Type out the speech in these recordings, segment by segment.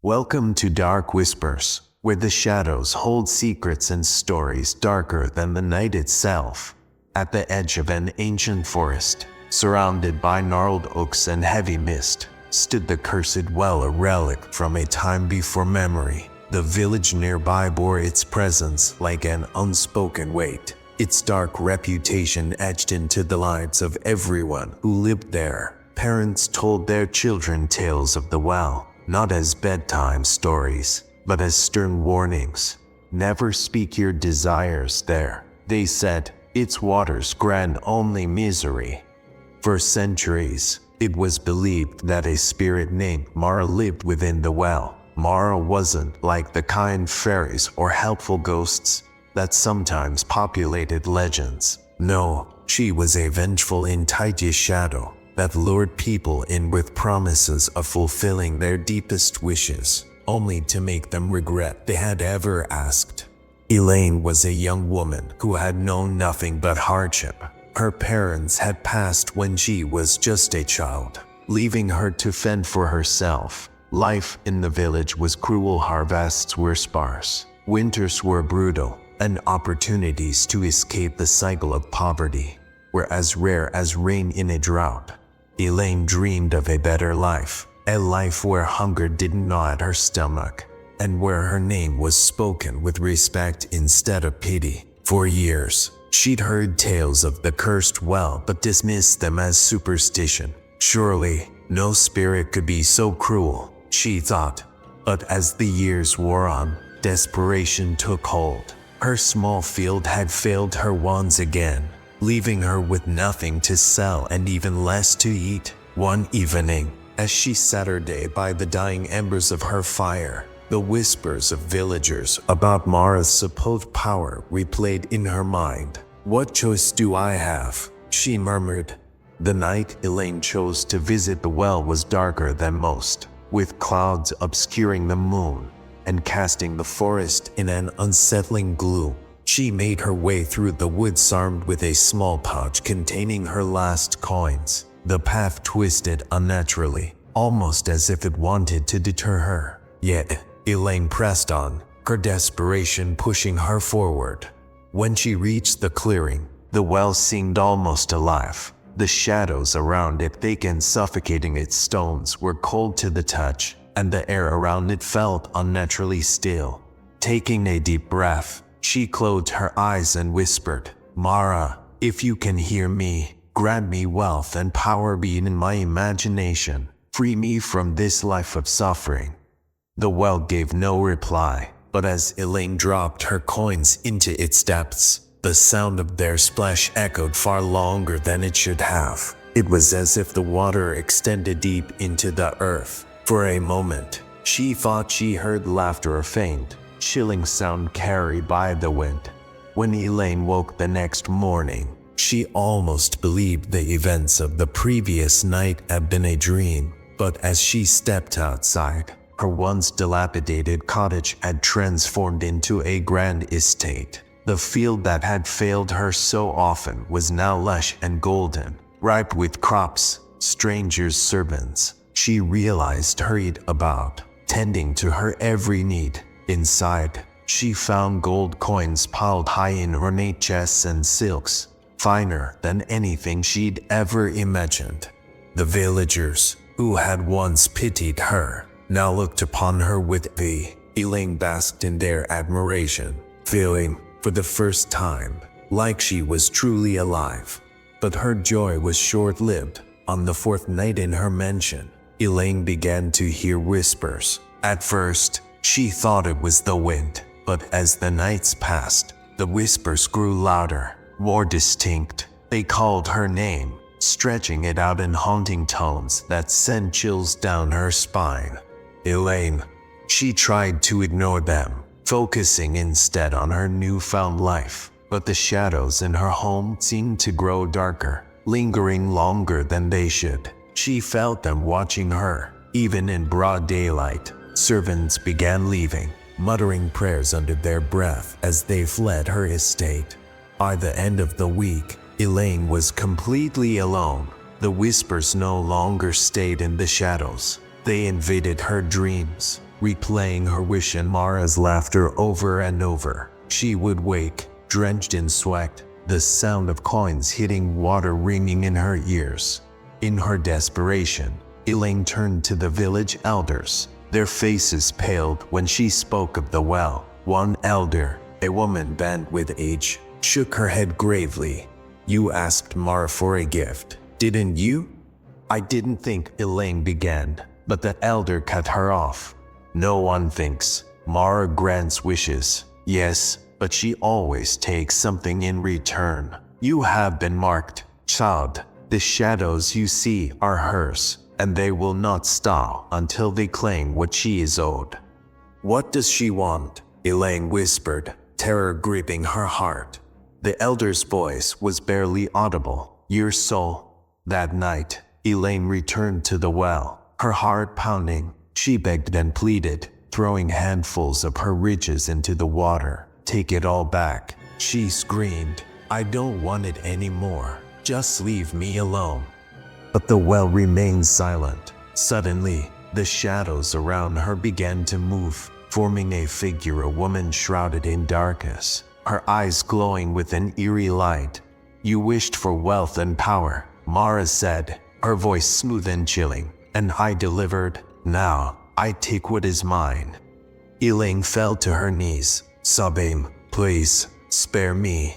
Welcome to Dark Whispers, where the shadows hold secrets and stories darker than the night itself. At the edge of an ancient forest, surrounded by gnarled oaks and heavy mist, stood the cursed well, a relic from a time before memory. The village nearby bore its presence like an unspoken weight, its dark reputation etched into the lives of everyone who lived there. Parents told their children tales of the well, not as bedtime stories, but as stern warnings. Never speak your desires there, they said. Its waters grant only misery. For centuries, it was believed that a spirit named Mara lived within the well. Mara wasn't like the kind fairies or helpful ghosts that sometimes populated legends. No, she was a vengeful, entitled shadow that lured people in with promises of fulfilling their deepest wishes, only to make them regret they had ever asked. Elaine was a young woman who had known nothing but hardship. Her parents had passed when she was just a child, leaving her to fend for herself. Life in the village was cruel, harvests were sparse, winters were brutal, and opportunities to escape the cycle of poverty were as rare as rain in a drought. Elaine dreamed of a better life, a life where hunger didn't gnaw at her stomach, and where her name was spoken with respect instead of pity. For years, she'd heard tales of the cursed well but dismissed them as superstition. Surely, no spirit could be so cruel, she thought. But as the years wore on, desperation took hold. Her small field had failed her once again, leaving her with nothing to sell and even less to eat. One evening, as she sat her day by the dying embers of her fire, the whispers of villagers about Mara's supposed power replayed in her mind. "What choice do I have?" she murmured. The night Elaine chose to visit the well was darker than most, with clouds obscuring the moon and casting the forest in an unsettling gloom. She made her way through the woods armed with a small pouch containing her last coins. The path twisted unnaturally, almost as if it wanted to deter her. Yet, Elaine pressed on, her desperation pushing her forward. When she reached the clearing, the well seemed almost alive. The shadows around it, thick and suffocating its stones, were cold to the touch, and the air around it felt unnaturally still. Taking a deep breath, she closed her eyes and whispered, "Mara, if you can hear me, grant me wealth and power beyond my imagination. Free me from this life of suffering." The well gave no reply, but as Elaine dropped her coins into its depths, the sound of their splash echoed far longer than it should have. It was as if the water extended deep into the earth. For a moment, she thought she heard laughter, a faint, chilling sound carried by the wind. When Elaine woke the next morning, she almost believed the events of the previous night had been a dream. But as she stepped outside, her once dilapidated cottage had transformed into a grand estate. The field that had failed her so often was now lush and golden, ripe with crops. Strangers' servants, she realized, hurried about, tending to her every need. Inside, she found gold coins piled high in ornate chests and silks, finer than anything she'd ever imagined. The villagers, who had once pitied her, now looked upon her with envy. Elaine basked in their admiration, feeling, for the first time, like she was truly alive. But her joy was short-lived. On the fourth night in her mansion, Elaine began to hear whispers. At first, she thought it was the wind, but as the nights passed, the whispers grew louder, more distinct. They called her name, stretching it out in haunting tones that sent chills down her spine. Elaine. She tried to ignore them, focusing instead on her newfound life, but the shadows in her home seemed to grow darker, lingering longer than they should. She felt them watching her, even in broad daylight. Servants began leaving, muttering prayers under their breath as they fled her estate. By the end of the week, Elaine was completely alone. The whispers no longer stayed in the shadows. They invaded her dreams, replaying her wish and Mara's laughter over and over. She would wake, drenched in sweat, the sound of coins hitting water ringing in her ears. In her desperation, Elaine turned to the village elders. Their faces paled when she spoke of the well. One elder, a woman bent with age, shook her head gravely. "You asked Mara for a gift, didn't you?" "I didn't think," Elaine began, but the elder cut her off. "No one thinks. Mara grants wishes, yes, but she always takes something in return. You have been marked, child. The shadows you see are hers, and they will not stop until they claim what she is owed." "What does she want?" Elaine whispered, terror gripping her heart. The elder's voice was barely audible. "Your soul." That night, Elaine returned to the well, her heart pounding. She begged and pleaded, throwing handfuls of her riches into the water. "Take it all back," she screamed. "I don't want it anymore. Just leave me alone." But the well remained silent. Suddenly, the shadows around her began to move, forming a figure, a woman shrouded in darkness, her eyes glowing with an eerie light. "You wished for wealth and power," Mara said, her voice smooth and chilling, "and I delivered. Now, I take what is mine." Elaine fell to her knees, sobbing, "Please, spare me."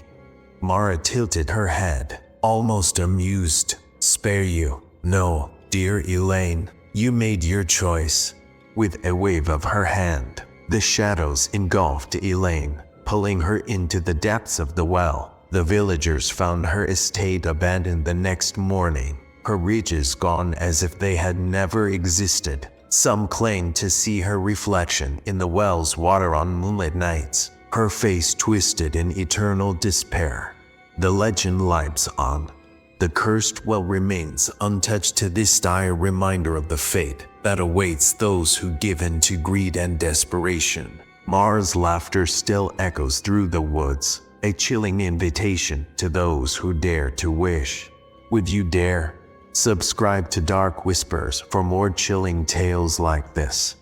Mara tilted her head, almost amused. "Spare you? No, dear Elaine, you made your choice." With a wave of her hand, the shadows engulfed Elaine, pulling her into the depths of the well. The villagers found her estate abandoned the next morning, her riches gone as if they had never existed. Some claimed to see her reflection in the well's water on moonlit nights, her face twisted in eternal despair. The legend lives on. The cursed well remains untouched to this dire reminder of the fate that awaits those who give in to greed and desperation. Mara's laughter still echoes through the woods, a chilling invitation to those who dare to wish. Would you dare? Subscribe to Dark Whispers for more chilling tales like this.